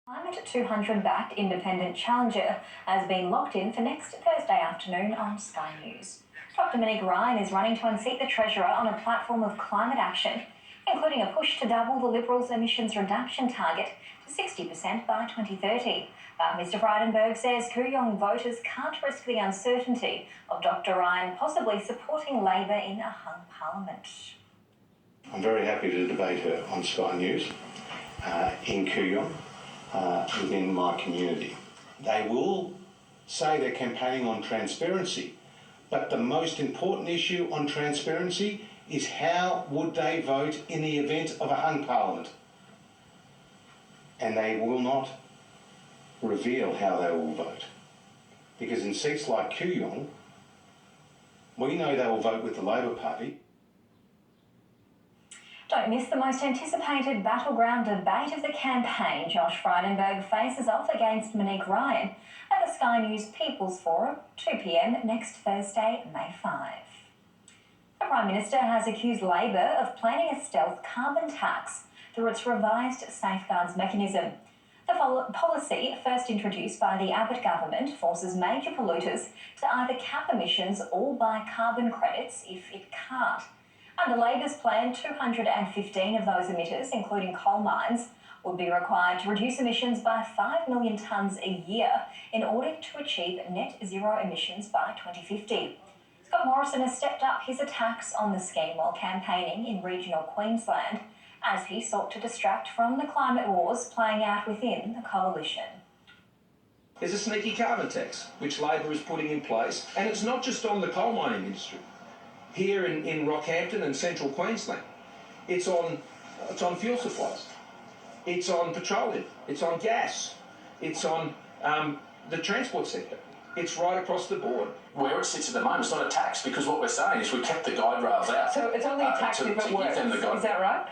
Climate 200-backed independent challenger has been locked in for next Thursday afternoon on Sky News. Dr Monique Ryan is running to unseat the Treasurer on a platform of climate action, including a push to double the Liberals' emissions reduction target to 60% by 2030. But Mr Frydenberg says Kooyong voters can't risk the uncertainty of Dr Ryan possibly supporting Labor in a hung parliament. I'm very happy to debate her on Sky News in Kooyong. Within my community. They will say they're campaigning on transparency, but the most important issue on transparency is how would they vote in the event of a hung parliament. And they will not reveal how they will vote. Because in seats like Kooyong, we know they will vote with the Labor Party. Don't miss the most anticipated battleground debate of the campaign. Josh Frydenberg faces off against Monique Ryan at the Sky News People's Forum, 2 p.m. next Thursday, May 5. The Prime Minister has accused Labor of planning a stealth carbon tax through its revised safeguards mechanism. The policy, first introduced by the Abbott government, forces major polluters to either cap emissions or buy carbon credits if it can't. Under Labor's plan, 215 of those emitters, including coal mines, would be required to reduce emissions by 5 million tonnes a year in order to achieve net zero emissions by 2050. Scott Morrison has stepped up his attacks on the scheme while campaigning in regional Queensland, as he sought to distract from the climate wars playing out within the coalition. There's a sneaky carbon tax, which Labor is putting in place, and it's not just on the coal mining industry. Here in Rockhampton and central Queensland, it's on fuel supplies, it's on petroleum, it's on gas, it's on the transport sector. It's right across the board. Where it sits at the moment, it's not a tax, because what we're saying is we kept the guide rails out. So it's only a tax if it works, is that right?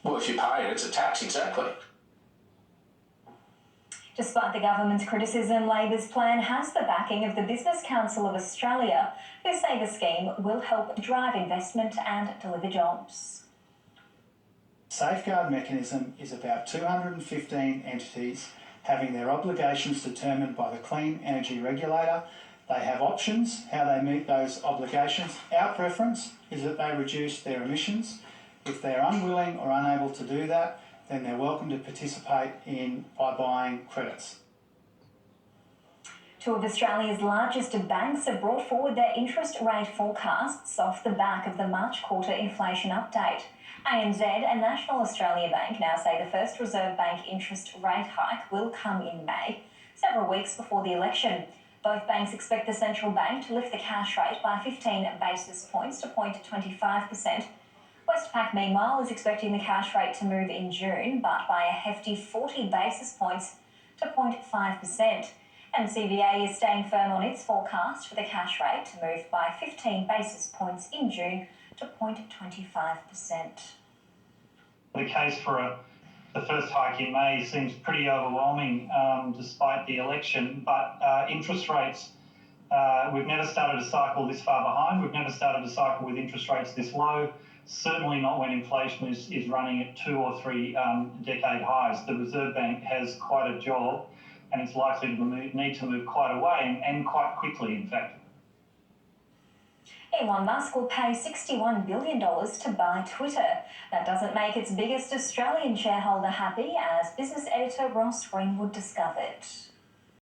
Well, if you pay it, it's a tax, exactly. Despite the government's criticism, Labor's plan has the backing of the Business Council of Australia, who say the scheme will help drive investment and deliver jobs. Safeguard mechanism is about 215 entities having their obligations determined by the Clean Energy Regulator. They have options how they meet those obligations. Our preference is that they reduce their emissions. If they're unwilling or unable to do that, then they're welcome to participate by buying credits. Two of Australia's largest banks have brought forward their interest rate forecasts off the back of the March quarter inflation update. ANZ and National Australia Bank now say the first Reserve Bank interest rate hike will come in May, several weeks before the election. Both banks expect the central bank to lift the cash rate by 15 basis points to 0.25%. Westpac, meanwhile, is expecting the cash rate to move in June, but by a hefty 40 basis points to 0.5%. And CBA is staying firm on its forecast for the cash rate to move by 15 basis points in June to 0.25%. The case for the first hike in May seems pretty overwhelming despite the election, but interest rates, we've never started a cycle this far behind. We've never started a cycle with interest rates this low. Certainly not when inflation is running at 2 or 3 decade highs. The Reserve Bank has quite a job, and it's likely to need to move quite away and quite quickly, in fact. Elon Musk will pay $61 billion to buy Twitter. That doesn't make its biggest Australian shareholder happy, as business editor Ross Greenwood discovered.